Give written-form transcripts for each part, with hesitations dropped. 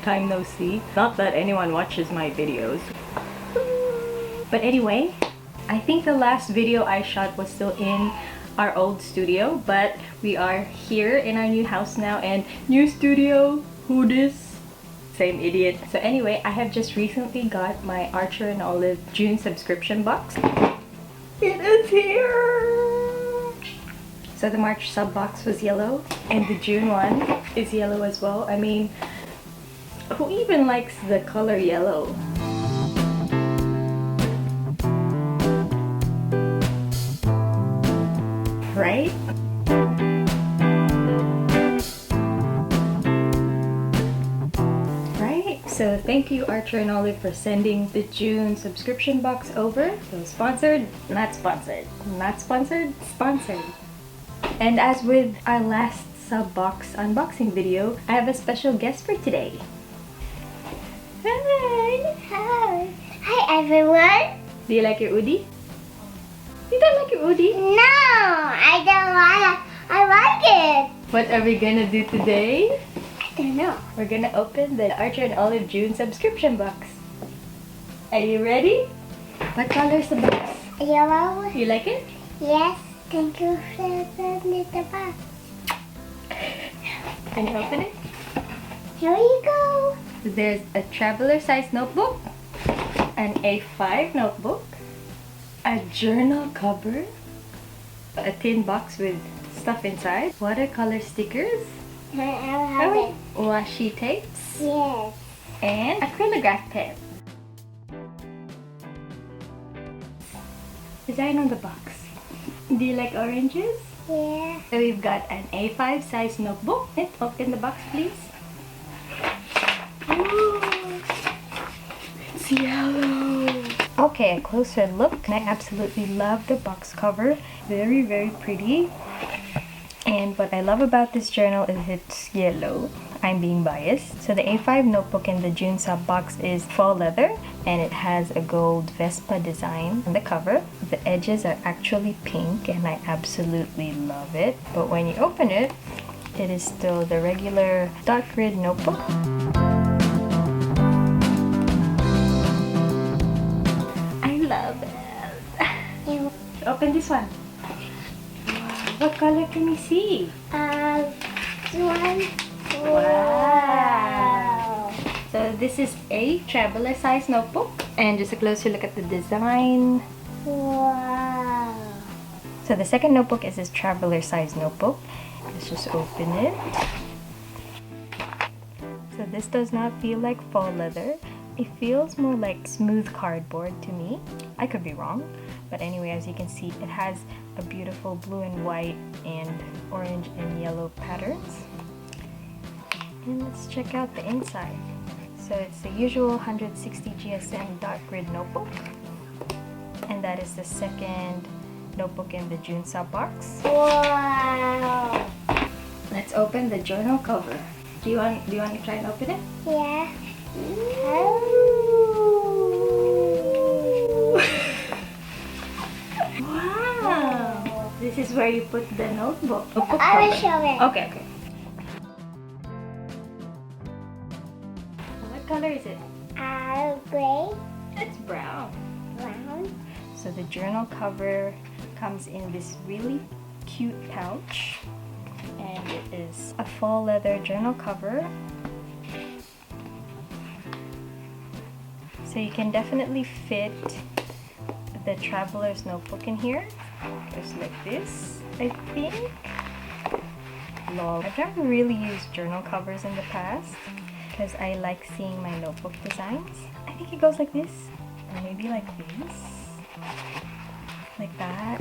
time no see. Not that anyone watches my videos. But anyway, I think the last video I shot was still in our old studio, but we are here in our new house now, and new studio, who dis? Same idiot. So anyway, I have just recently got my Archer and Olive June subscription box. It is here! So the March sub box was yellow, and the June one is yellow as well. I mean, who even likes the color yellow? Right? Right? So thank you, Archer and Olive, for sending the June subscription box over. So sponsored, not sponsored. Not sponsored, sponsored. And as with our last sub box unboxing video, I have a special guest for today. Hi! Hi. Hi everyone. Do you like your Udi? You don't like your Udi? No, I don't want it. I like it. What are we gonna do today? I don't know. We're gonna open the Archer and Olive June subscription box. Are you ready? What color is the box? Yellow. You like it? Yes. Thank you for the box. Can you open it? Here you go. There's a traveler size notebook, an A5 notebook, a journal cover, a tin box with stuff inside, watercolor stickers, I'll have it. washi tapes, Yes. and acrylograph pen. Design on the box. Do you like oranges? Yeah. So we've got an A5 size notebook. Open the box, please. Ooh, it's yellow. Okay, a closer look. I absolutely love the box cover. Very, very pretty. And what I love about this journal is it's yellow. I'm being biased. So the A5 notebook in the June sub box is faux leather, and it has a gold Vespa design on the cover. The edges are actually pink, and I absolutely love it. But when you open it, it is still the regular dark grid notebook. I love it. Open this one. What color can we see? One. Wow. So this is a traveler size notebook, and just a closer look at the design. Wow. So the second notebook is this traveler size notebook. Let's just open it. So this does not feel like faux leather. It feels more like smooth cardboard to me. I could be wrong, but anyway, as you can see, it has a beautiful blue and white and orange and yellow patterns. And let's check out the inside. So it's the usual 160 GSM dark grid notebook, and that is the second notebook in the June sub box. Wow. Let's open the journal cover. Do you want to try and open it? Yeah. Wow! This is where you put the notebook. I will show it. Okay. What color is it? Gray. It's brown. Brown. So the journal cover comes in this really cute pouch, and it is a faux leather journal cover. So you can definitely fit the traveler's notebook in here, just like this, I think. Lol. I've never really used journal covers in the past because I like seeing my notebook designs. I think it goes like this, or maybe like this, like that.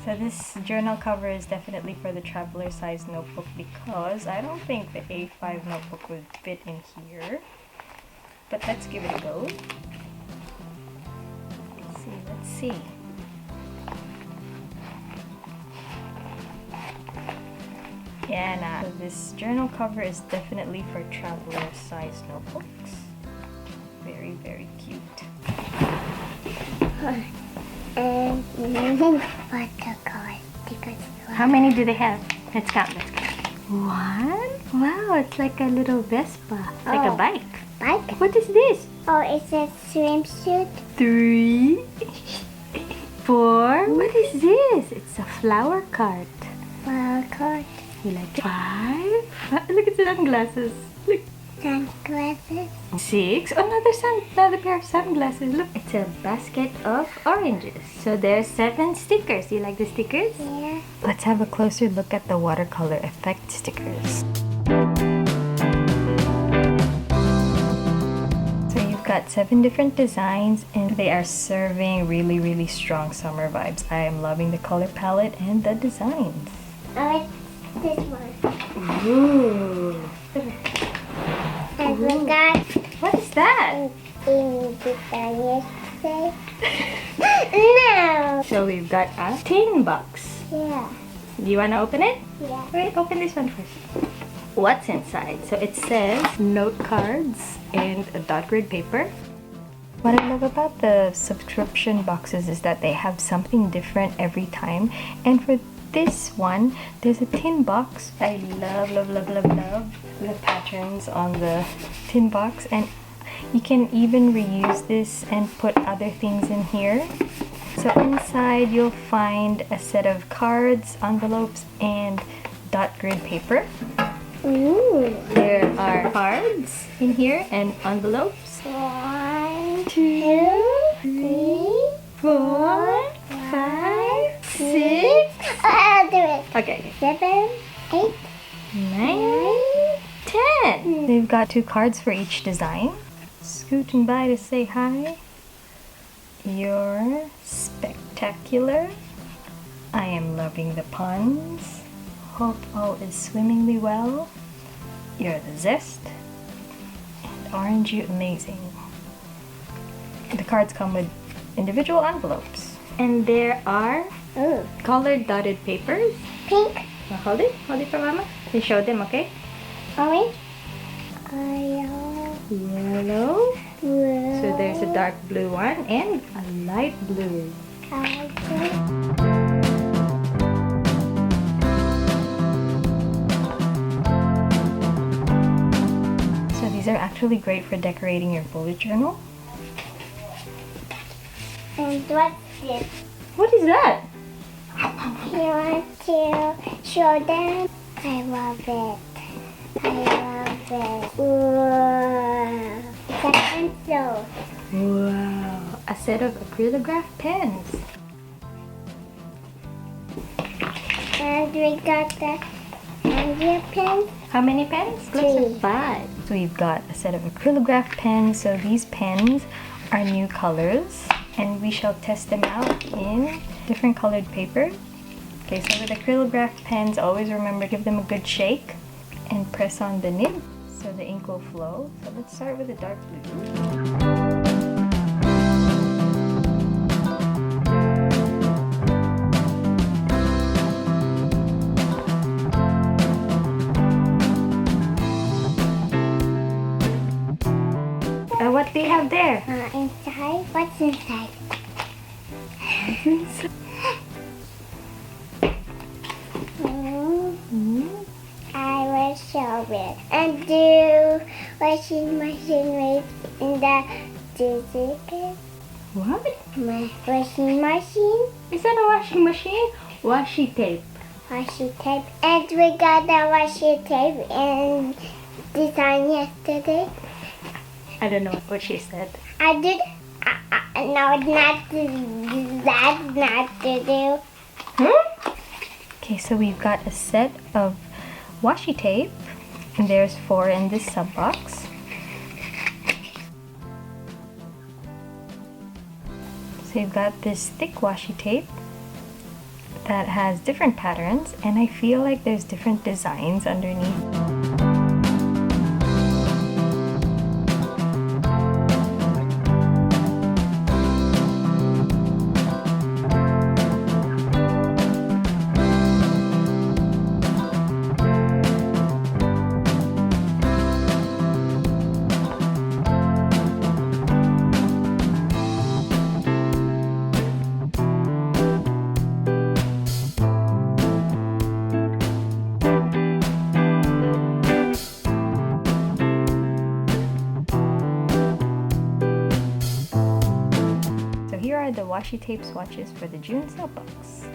So this journal cover is definitely for the traveler size notebook, because I don't think the A5 notebook would fit in here. But let's give it a go. Let's see. Yeah, nah. So this journal cover is definitely for traveler size notebooks. Very, very cute. What the color? How many do they have? Let's count. One. Wow, it's like a little Vespa. It's like a Oh. bike. Bike? What is this? Oh, it's a swimsuit. 3, 4. What is this? It's a flower cart. Flower cart. You like it? 5. Look at the sunglasses. Look. Sunglasses. 6. Another pair of sunglasses. Look, it's a basket of oranges. So there's 7 stickers. You like the stickers? Yeah. Let's have a closer look at the watercolor effect stickers. So you've got 7 different designs and they are serving really, really strong summer vibes. I am loving the color palette and the designs. Oh, it's this one. Ooh. I forgot What is that? in the yesterday. No. So we've got a tin box. Yeah. Do you want to open it? Yeah. Wait, open this one first. What's inside? So it says note cards and a dot grid paper. What I love about the subscription boxes is that they have something different every time. And for this one, there's a tin box. I love the patterns on the tin box. And you can even reuse this and put other things in here. So inside you'll find a set of cards, envelopes, and dot grid paper. Ooh. There are cards in here and envelopes. 1, 2, 3, 4, 5, 6. I'll do it. Okay, 7, 8, 9, 10. They've got 2 cards for each design. Scooting by to say hi. You're spectacular. I am loving the puns. Hope all is swimmingly well. You're the zest. And aren't you amazing? The cards come with individual envelopes. And there are Ooh. colored dotted papers. Pink. Now hold it for mama. You show them, okay? Orange. Yellow. Yellow. Blue. So there's a dark blue one and a light blue. So these are actually great for decorating your bullet journal. And what's this? What is that? You want to show them? I love it. I love it. Wow. It's a pencil. Wow, a set of acrylograph pens. And we got the India pen. How many pens? 3. 5. So we've got a set of acrylograph pens. So these pens are new colors and we shall test them out in different colored paper. Okay, so with acrylograph pens, always remember give them a good shake and press on the nib so the ink will flow. So let's start with the dark blue. What do you have there? Inside? What's inside? I will show it. And do washing machine with in the digital. What? My washing machine. Is that a washing machine? Washi tape. Washi tape. And we got the washi tape and design yesterday. I don't know what she said. I did. No, not that's not to do. Okay, so we've got a set of washi tape, and there's 4 in this sub box. So you've got this thick washi tape that has different patterns, and I feel like there's different designs underneath. washi tape swatches for the June sale box.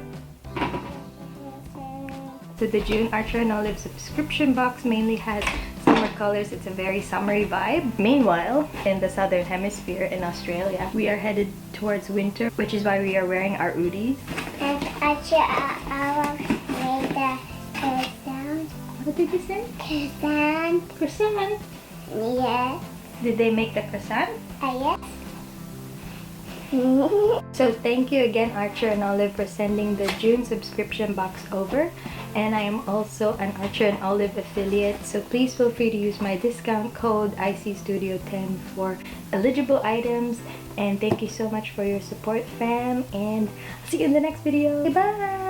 So the June Archer and Olive subscription box mainly has summer colors. It's a very summery vibe. Meanwhile, in the southern hemisphere in Australia, we are headed towards winter, which is why we are wearing our hoodies. And Archer Olive made the croissant. What did you say? Croissant. Croissant. Yes. Did they make the croissant? Yes. So thank you again, Archer and Olive, for sending the June subscription box over. And I am also an Archer and Olive affiliate, so please feel free to use my discount code ICStudio10 for eligible items. And thank you so much for your support, fam, and I'll see you in the next video. Bye!